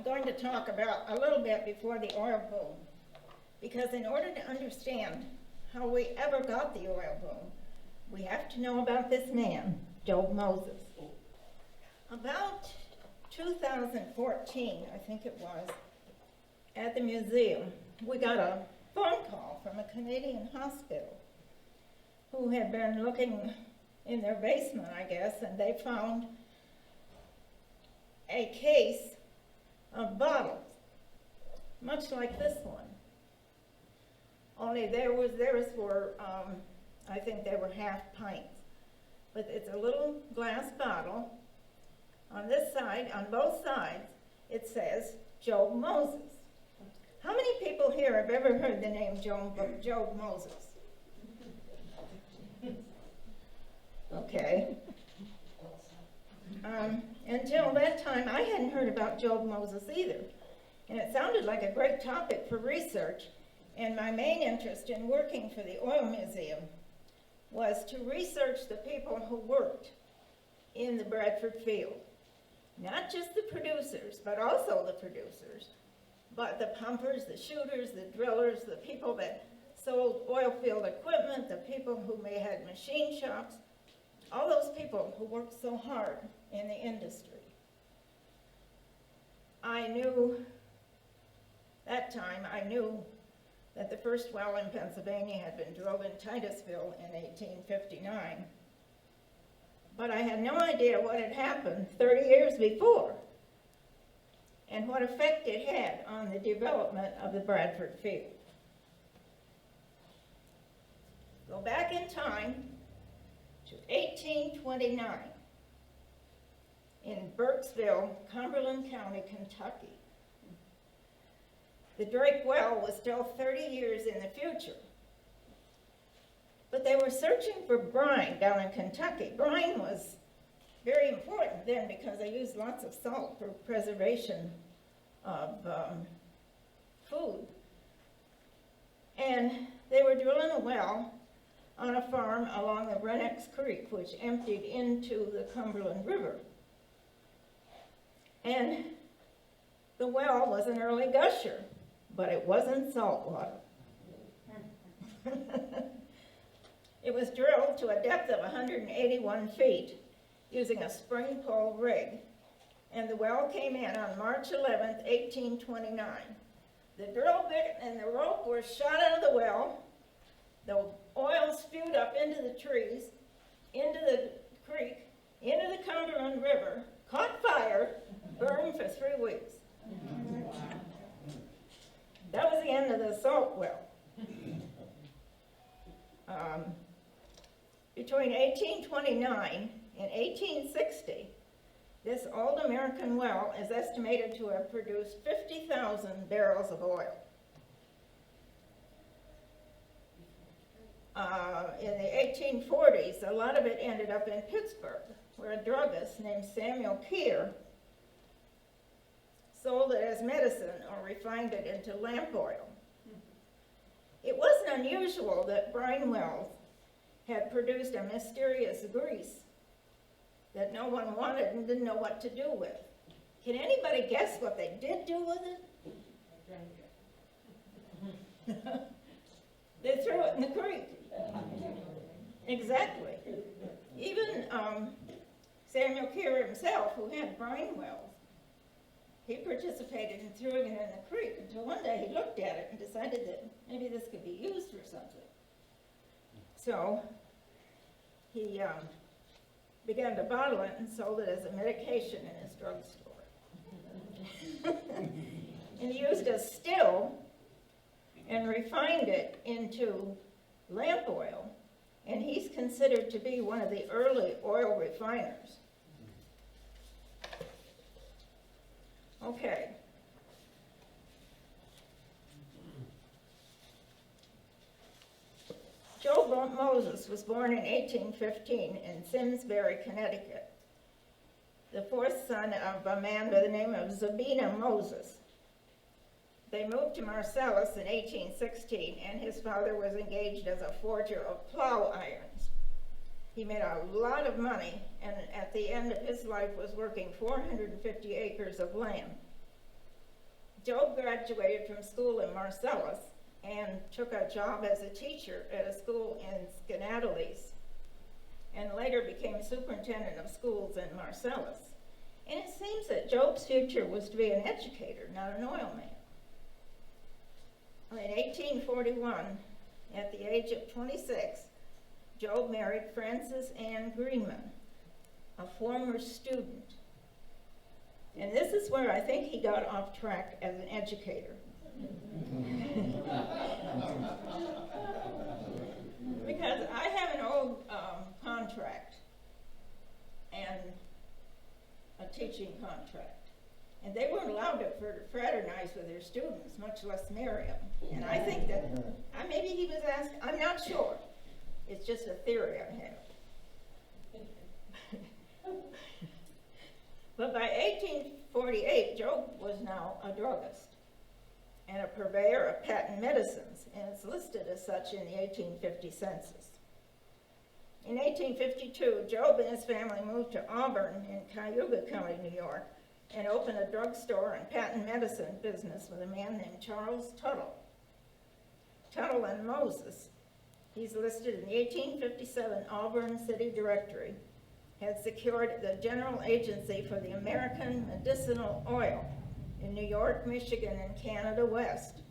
going to talk about a little bit before the oil boom, because in order to understand how we ever got the oil boom, we have to know about this man, Jobe Moses. About 2014, I think it was, at the museum, we got a phone call from a Canadian hospital who had been looking in their basement, I guess, and they found a case of bottles, much like this one. Only theirs were, I think they were half pints. But it's a little glass bottle. On this side, on both sides, it says Jobe Moses. How many people here have ever heard the name Jobe Moses? Okay. Until that time, I hadn't heard about Jobe Moses either. And it sounded like a great topic for research. And my main interest in working for the Oil Museum was to research the people who worked in the Bradford field. Not just the producers, but also the producers, but the pumpers, the shooters, the drillers, the people that sold oil field equipment, the people who may have machine shops, all those people who worked so hard in the industry. I knew that the first well in Pennsylvania had been drilled in Titusville in 1859. But I had no idea what had happened 30 years before and what effect it had on the development of the Bradford field. Go back in time to 1829 in Burkesville, Cumberland County, Kentucky. The Drake well was still 30 years in the future. But they were searching for brine down in Kentucky. Brine was very important then because they used lots of salt for preservation of food. And they were drilling a well on a farm along the Rennex Creek, which emptied into the Cumberland River. And the well was an early gusher, but it wasn't salt water. It was drilled to a depth of 181 feet using a spring pole rig, and the well came in on March 11th, 1829. The drill bit and the rope were shot out of the well. The oil spewed up into the trees, into the creek, into the Cumberland River, caught fire, burned for 3 weeks. That was the end of the salt well. Between 1829 and 1860, this old American well is estimated to have produced 50,000 barrels of oil. In the 1840s, a lot of it ended up in Pittsburgh, where a druggist named Samuel Keir sold it as medicine or refined it into lamp oil. It wasn't unusual that brine wells had produced a mysterious grease that no one wanted and didn't know what to do with. Can anybody guess what they did do with it? They threw it in the creek. Exactly. Even Samuel Keir himself, who had brine wells, he participated in throwing it in the creek until one day he looked at it and decided that maybe this could be used for something. So he began to bottle it and sold it as a medication in his drugstore. And he used a still and refined it into lamp oil, and he's considered to be one of the early oil refiners. Okay. Jobe Moses was born in 1815 in Simsbury, Connecticut, the fourth son of a man by the name of Jobe Moses. They moved to Marcellus in 1816, and his father was engaged as a forger of plow irons. He made a lot of money, and at the end of his life was working 450 acres of land. Jobe graduated from school in Marcellus and took a job as a teacher at a school in Skaneateles, and later became superintendent of schools in Marcellus. And it seems that Jobe's future was to be an educator, not an oil man. In 1841, at the age of 26, Jobe married Frances Ann Greenman, a former student. And this is where I think he got off track as an educator. Because I have an old contract and a teaching contract. And they weren't allowed to fraternize with their students, much less marry them. And I think that, maybe he was asked, I'm not sure. It's just a theory I have. But by 1848, Jobe was now a druggist and a purveyor of patent medicines, and it's listed as such in the 1850 census. In 1852, Jobe and his family moved to Auburn in Cayuga County, New York, and opened a drugstore and patent medicine business with a man named Charles Tuttle. Tuttle and Moses, he's listed in the 1857 Auburn City Directory, had secured the general agency for the American medicinal oil in New York, Michigan, and Canada West.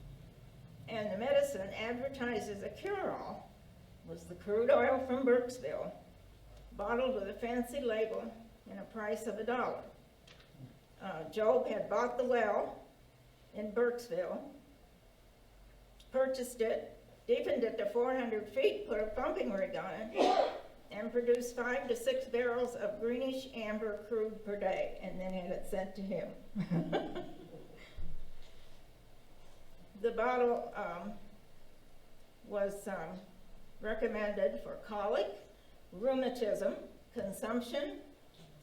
And the medicine advertised as a cure-all was the crude oil from Burkesville, bottled with a fancy label and a price of $1. Jobe had bought the well in Burkesville, purchased it, deepened it to 400 feet, put a pumping rig on it, and produced 5 to 6 barrels of greenish amber crude per day, and then had it sent to him. The bottle was recommended for colic, rheumatism, consumption,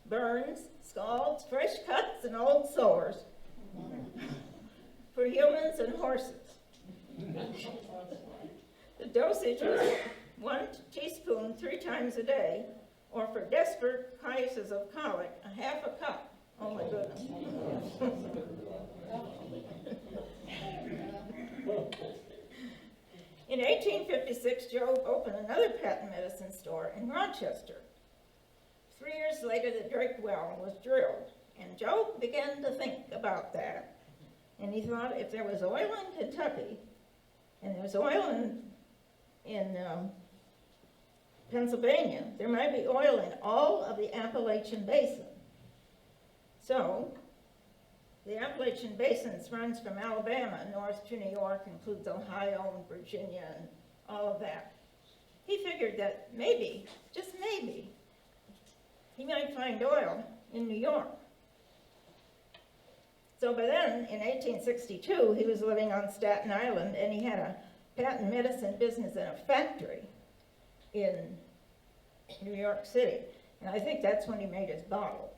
burns, scalds, fresh cuts, and old sores, for humans and horses. The dosage was 1 teaspoon 3 times a day, or for desperate cases of colic, a half a cup. Oh my goodness. In 1856, Jobe opened another patent medicine store in Rochester. 3 years later, the Drake well was drilled, and Jobe began to think about that. And he thought if there was oil in Kentucky, and there was oil in Pennsylvania, there might be oil in all of the Appalachian Basin. So, the Appalachian Basin runs from Alabama north to New York, includes Ohio and Virginia and all of that. He figured that maybe, just maybe, he might find oil in New York. So by then, in 1862, he was living on Staten Island, and he had a patent medicine business in a factory in New York City. And I think that's when he made his bottle.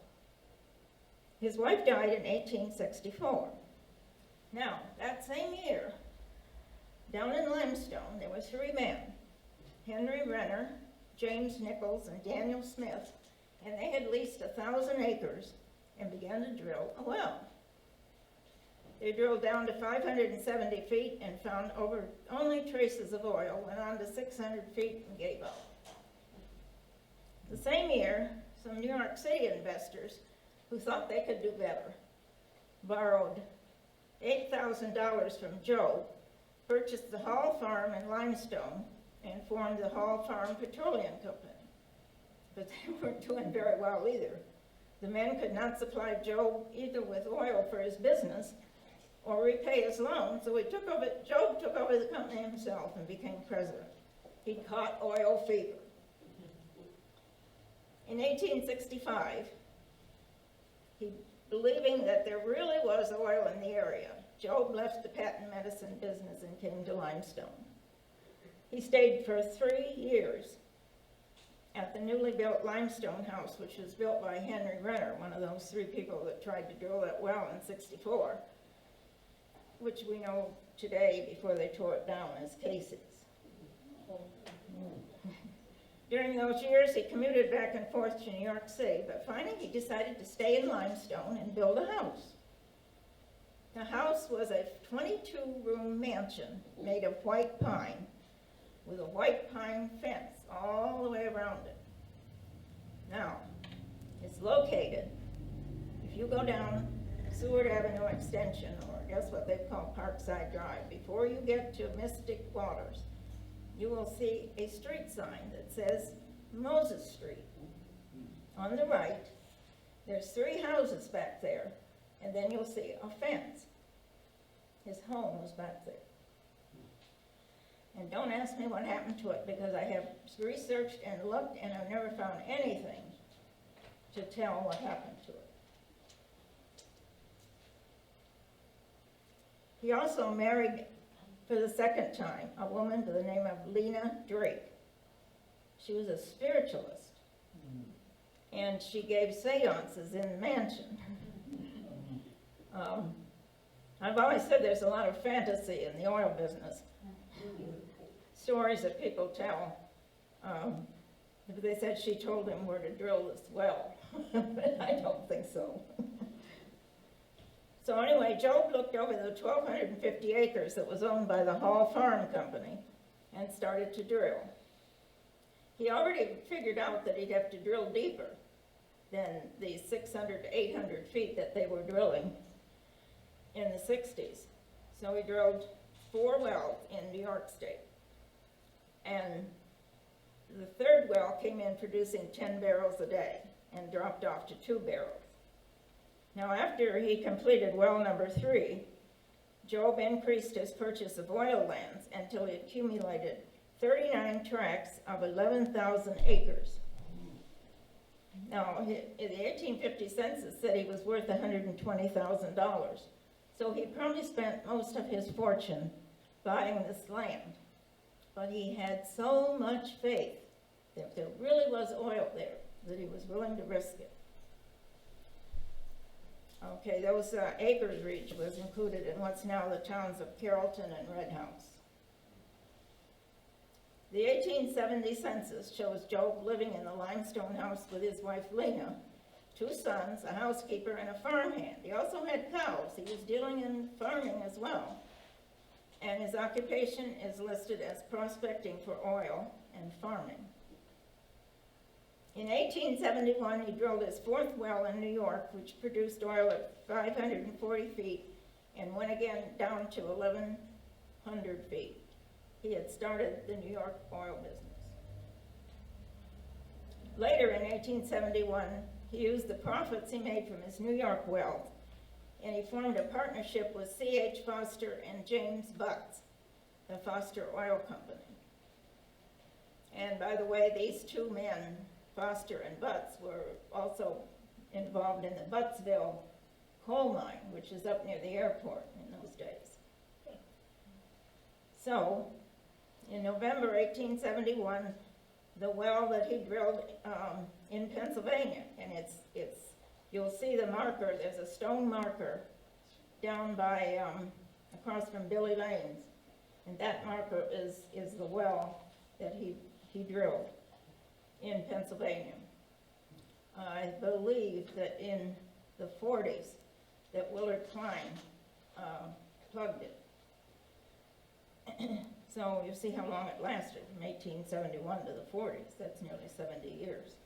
His wife died in 1864. Now, that same year, down in Limestone, there were 3 men, Henry Renner, James Nichols, and Daniel Smith, and they had leased 1,000 acres and began to drill a well. They drilled down to 570 feet and found only traces of oil, went on to 600 feet and gave up. The same year, some New York City investors who thought they could do better borrowed $8,000 from Jobe, purchased the Hall Farm in Limestone, and formed the Hall Farm Petroleum Company. But they weren't doing very well either. The men could not supply Jobe either with oil for his business or repay his loan, so Jobe took over the company himself and became president. He caught oil fever. In 1865, believing that there really was oil in the area, Jobe left the patent medicine business and came to Limestone. He stayed for 3 years at the newly built limestone house, which was built by Henry Renner, one of those 3 people that tried to drill that well in '64, which we know today, before they tore it down, as Casey's. During those years, he commuted back and forth to New York City, but finally he decided to stay in Limestone and build a house. The house was a 22-room mansion made of white pine with a white pine fence all the way around it. Now, it's located, if you go down Seward Avenue Extension, or I guess what they call Parkside Drive, before you get to Mystic Waters, you will see a street sign that says Moses Street. On the right, there's 3 houses back there, and then you'll see a fence. His home was back there. And don't ask me what happened to it, because I have researched and looked and I've never found anything to tell what happened to it. He also married, for the second time, a woman by the name of Lena Drake. She was a spiritualist, and she gave seances in the mansion. I've always said there's a lot of fantasy in the oil business. Stories that people tell. They said she told him where to drill this well, but I don't think so. So anyway, Jobe looked over the 1,250 acres that was owned by the Hall Farm Company and started to drill. He already figured out that he'd have to drill deeper than the 600 to 800 feet that they were drilling in the 60s. So he drilled 4 wells in New York State. And the 3rd well came in producing 10 barrels a day and dropped off to 2 barrels. Now, after he completed well number 3, Jobe increased his purchase of oil lands until he accumulated 39 tracts of 11,000 acres. Now, the 1850 census said he was worth $120,000. So he probably spent most of his fortune buying this land. But he had so much faith that there really was oil there that he was willing to risk it. Okay, those acreage was included in what's now the towns of Carrollton and Red House. The 1870 census shows Jobe living in the limestone house with his wife Lena, 2 sons, a housekeeper, and a farmhand. He also had cows. He was dealing in farming as well. And his occupation is listed as prospecting for oil and farming. In 1871, he drilled his 4th well in New York, which produced oil at 540 feet and went again down to 1,100 feet. He had started the New York oil business. Later in 1871, he used the profits he made from his New York wells, and he formed a partnership with C.H. Foster and James Butts, the Foster Oil Company. And by the way, these 2 men, Foster and Butts, were also involved in the Buttsville coal mine, which is up near the airport in those days. So, in November 1871, the well that he drilled in Pennsylvania, and you'll see the marker, there's a stone marker down by, across from Billy Lane's, and that marker is the well that he drilled in Pennsylvania. I believe that in the 40s that Willard Klein plugged it. So you see how long it lasted, from 1871 to the 40s. That's nearly 70 years.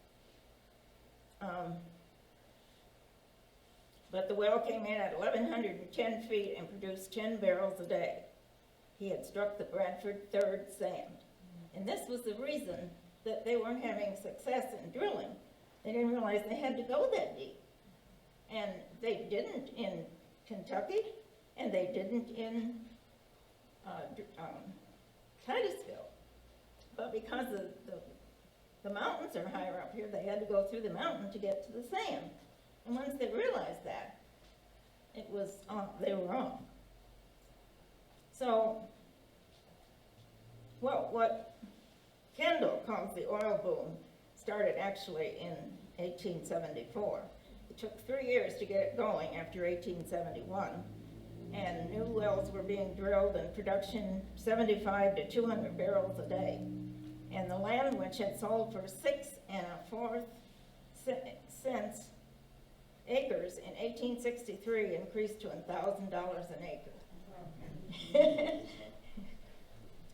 But the well came in at 1,110 feet and produced 10 barrels a day. He had struck the Bradford 3rd sand. And this was the reason that they weren't having success in drilling. They didn't realize they had to go that deep. And they didn't in Kentucky, and they didn't in Titusville. But because the mountains are higher up here, they had to go through the mountain to get to the sand. And once they realized that, it was they were wrong. So, well, what Kendall calls the oil boom started actually in 1874. It took 3 years to get it going after 1871. And new wells were being drilled and production 75 to 200 barrels a day. And the land, which had sold for 6 1/4 cents acres in 1863 increased to $1,000 an acre.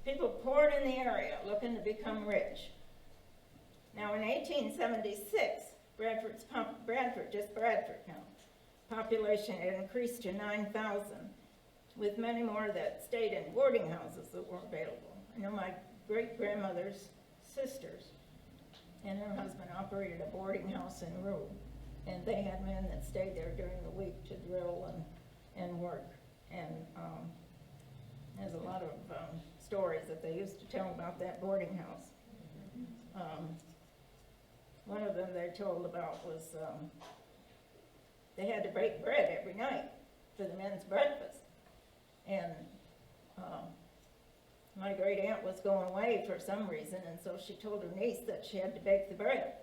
People poured in the area looking to become rich. Now in 1876, just Bradford now, population had increased to 9,000, with many more that stayed in boarding houses that were available. I know my great-grandmother's sisters and her husband operated a boarding house in Rue, and they had men that stayed there during the week to drill and work. And there's a lot of stories that they used to tell about that boarding house. One of them they told about was they had to bake bread every night for the men's breakfast. And my great aunt was going away for some reason, and so she told her niece that she had to bake the bread.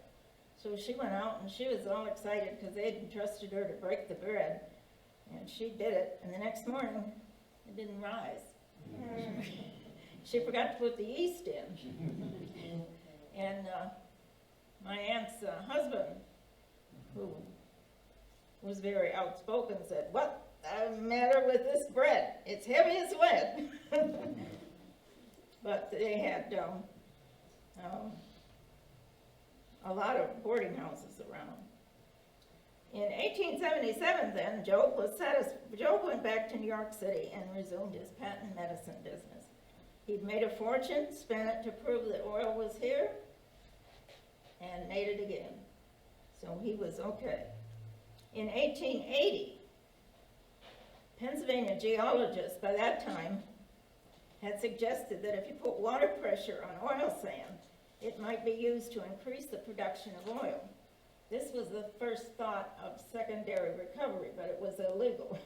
So she went out and she was all excited because they had entrusted her to break the bread. And she did it, and the next morning it didn't rise. She forgot to put the yeast in. And my aunt's husband, who was very outspoken, said, "What's the matter with this bread? It's heavy as lead." But they had a lot of boarding houses around. In 1877 then, Jobe went back to New York City and resumed his patent medicine business. He'd made a fortune, spent it to prove that oil was here, and made it again. So he was okay. In 1880, Pennsylvania geologists by that time had suggested that if you put water pressure on oil sand, it might be used to increase the production of oil. This was the first thought of secondary recovery, but it was illegal.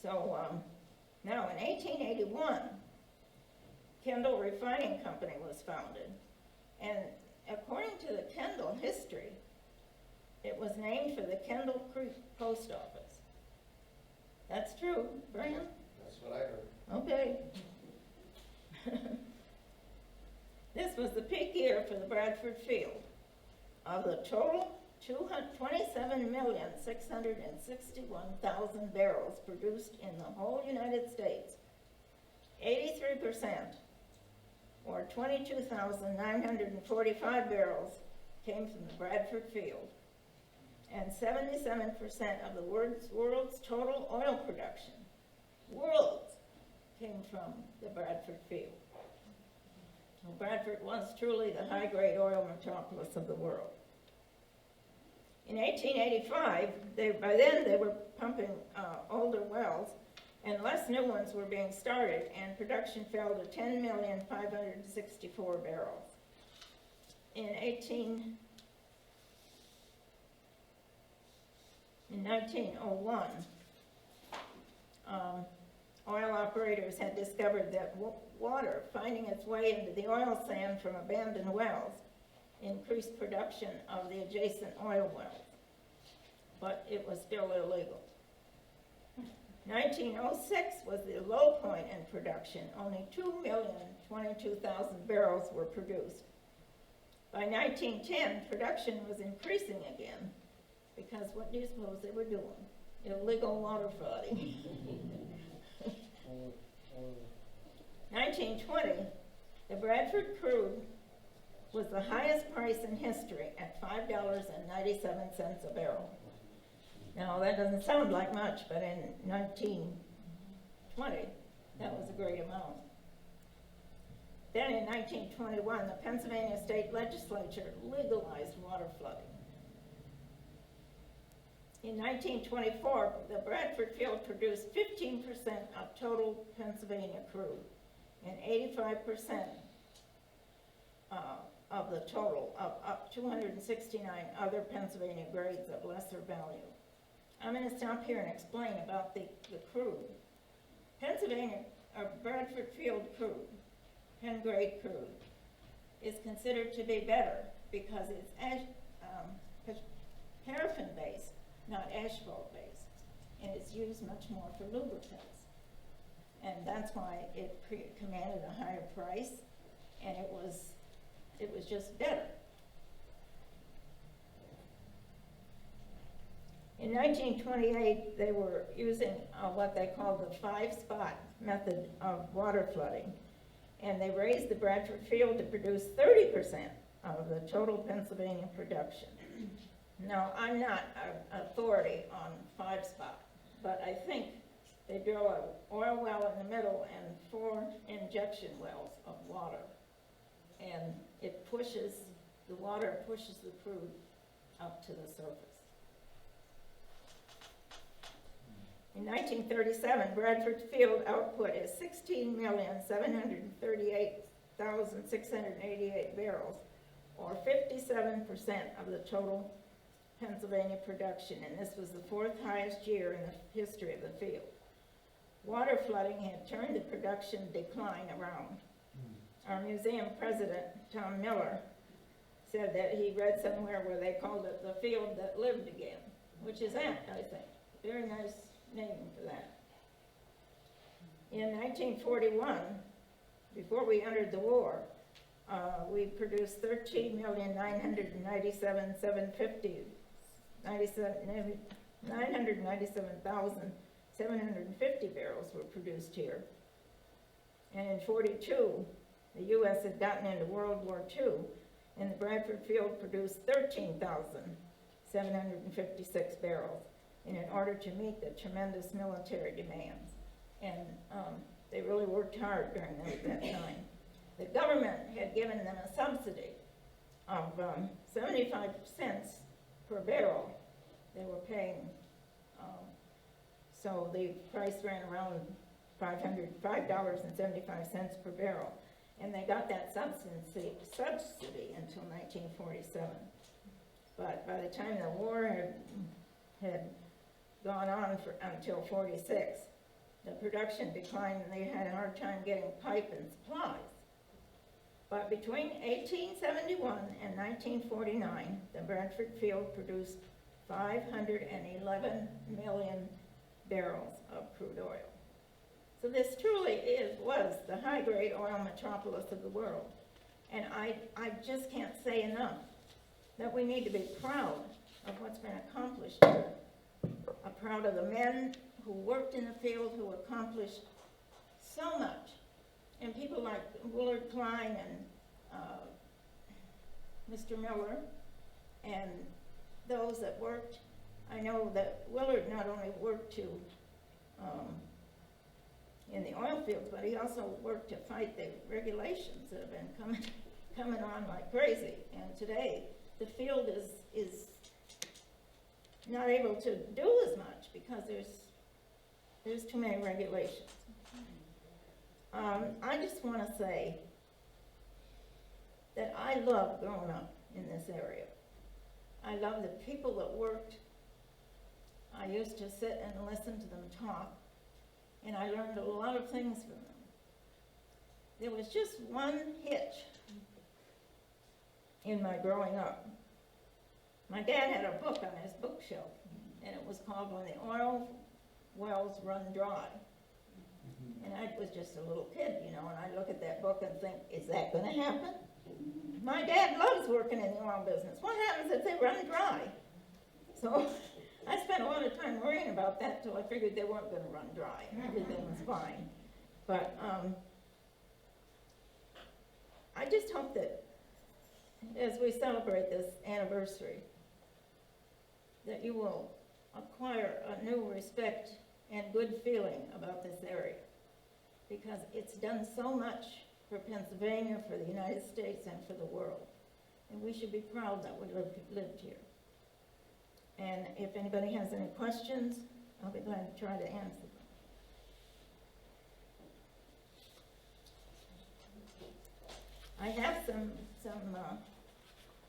So now in 1881, Kendall Refining Company was founded. And according to the Kendall history, it was named for the Kendall Creek Post Office. That's true, Brian? That's what I heard. Okay. This was the peak year for the Bradford field. Of the total 27,661,000 barrels produced in the whole United States, 83%, or 22,945 barrels, came from the Bradford field, and 77% of the world's total oil production, came from the Bradford field. So Bradford was truly the high-grade oil metropolis of the world. In 1885, by then they were pumping older wells, and less new ones were being started, and production fell to 10,564 barrels. In 1901, oil operators had discovered that water finding its way into the oil sand from abandoned wells increased production of the adjacent oil wells, but it was still illegal. 1906 was the low point in production. Only 2,022,000 barrels were produced. By 1910, production was increasing again, because what do you suppose they were doing? Illegal water flooding. 1920, the Bradford crude was the highest price in history at $5.97 a barrel. Now that doesn't sound like much, but in 1920, that was a great amount. Then in 1921, the Pennsylvania state legislature legalized water flooding. In 1924, the Bradford field produced 15% of total Pennsylvania crude and 85% of the total of up 269 other Pennsylvania grades of lesser value. I'm going to stop here and explain about the crude. Bradford field crude, Penn grade crude, is considered to be better because it's paraffin-based, not asphalt-based, and it's used much more for lubricants. And that's why it commanded a higher price, and it was just better. In 1928, they were using what they called the 5-spot method of water flooding, and they raised the Bradford field to produce 30% of the total Pennsylvania production. Now, I'm not an authority on 5-spot, but I think they drill an oil well in the middle and 4 injection wells of water, and it pushes, the water pushes the crude up to the surface. In 1937, Bradford field output is 16,738,688 barrels, or 57% of the total Pennsylvania production, and this was the 4th highest year in the history of the field. Water flooding had turned the production decline around. Our museum president, Tom Miller, said that he read somewhere where they called it the field that lived again, which is apt, I think. Very nice name for that. In 1941, before we entered the war, we produced 997,750 barrels were produced here. And in 42, the U.S. had gotten into World War II, and the Bradford field produced 13,756 barrels in order to meet the tremendous military demands. And they really worked hard during that time. The government had given them a subsidy of 75 cents per barrel they were paying. So the price ran around $5.75 per barrel. And they got that subsidy until 1947. But by the time the war had gone on until 46, the production declined and they had a hard time getting pipe and supplies. But between 1871 and 1949, the Bradford field produced 511 million barrels of crude oil. So this truly was the high-grade oil metropolis of the world. And I just can't say enough that we need to be proud of what's been accomplished here. I'm proud of the men who worked in the field who accomplished so much. And people like Willard Klein and Mr. Miller and those that worked. I know that Willard not only worked in the oil fields, but he also worked to fight the regulations that have been coming on like crazy. And today, the field is not able to do as much because there's too many regulations. I just want to say that I love growing up in this area. I love the people that worked. I used to sit and listen to them talk, and I learned a lot of things from them. There was just one hitch in my growing up. My dad had a book on his bookshelf, and it was called When the Oil Wells Run Dry. And I was just a little kid, and I look at that book and think, is that going to happen? My dad loves working in the oil business. What happens if they run dry? So I spent a lot of time worrying about that till I figured they weren't going to run dry. Everything was fine. But I just hope that as we celebrate this anniversary, that you will acquire a new respect and good feeling about this area, because it's done so much for Pennsylvania, for the United States, and for the world. And we should be proud that we lived here. And if anybody has any questions, I'll be glad to try to answer them. I have some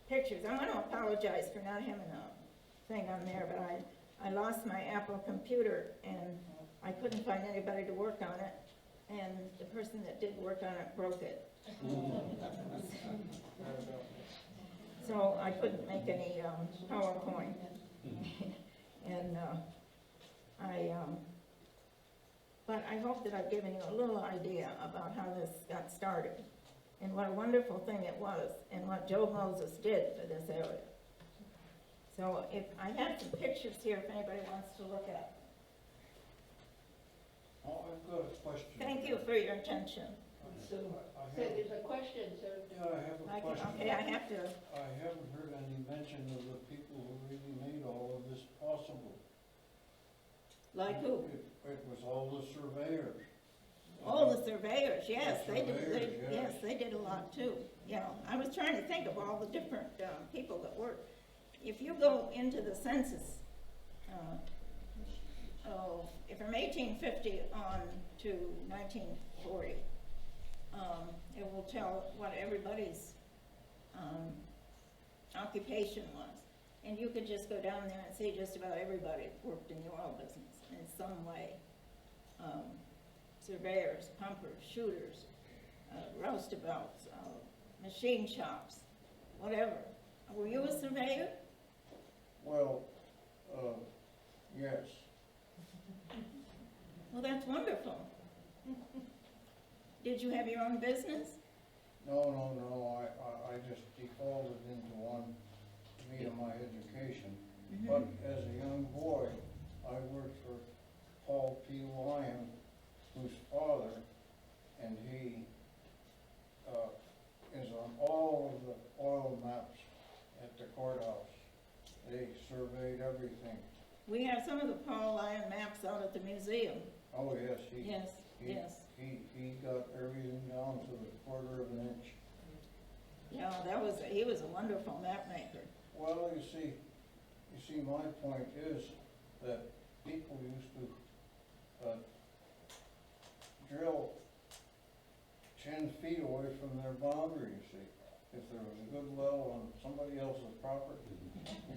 pictures. I want to apologize for not having a thing on there, but I lost my Apple computer and I couldn't find anybody to work on it, and the person that did work on it broke it. So I couldn't make any PowerPoint. And but I hope that I've given you a little idea about how this got started and what a wonderful thing it was and what Jobe Moses did for this area. So if, I have some pictures here if anybody wants to look at. Oh, I've got a question. Thank you for your attention. So, there's a question, sir. Yeah, I have a question. Okay, I have to, I haven't heard any mention of the people who really made all of this possible. like who? It was all the surveyors. Oh, the surveyors, yes, The they did, surveyors, yes, yes. they did a lot too. You know, I was trying to think of all the different, people that worked. If you go into the census, from 1850 on to 1940, it will tell what everybody's, occupation was. And you could just go down there and see just about everybody worked in the oil business in some way. Surveyors, pumpers, shooters, roustabouts, machine shops, whatever. Were you a surveyor? Well, yes. Well, that's wonderful. Did you have your own business? No, I just defaulted into one via my education. Mhm. But as a young boy, I worked for Paul P. Lyon, whose father, and he is on all of the oil maps at the courthouse. They surveyed everything. We have some of the Paul Lyon maps out at the museum. Oh, yes, Yes, yes. he got everything down to the quarter of an inch. Yeah, he was a wonderful map maker. Well, you see, my point is that people used to drill 10 feet away from their boundary, you see. If there was a good well on somebody else's property,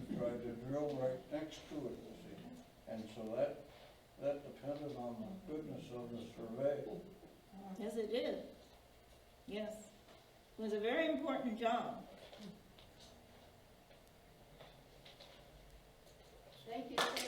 you tried to drill right next to it, you see. And so that depended on the goodness of the survey. Yes, it did. Yes. It was a very important job. Thank you, sir.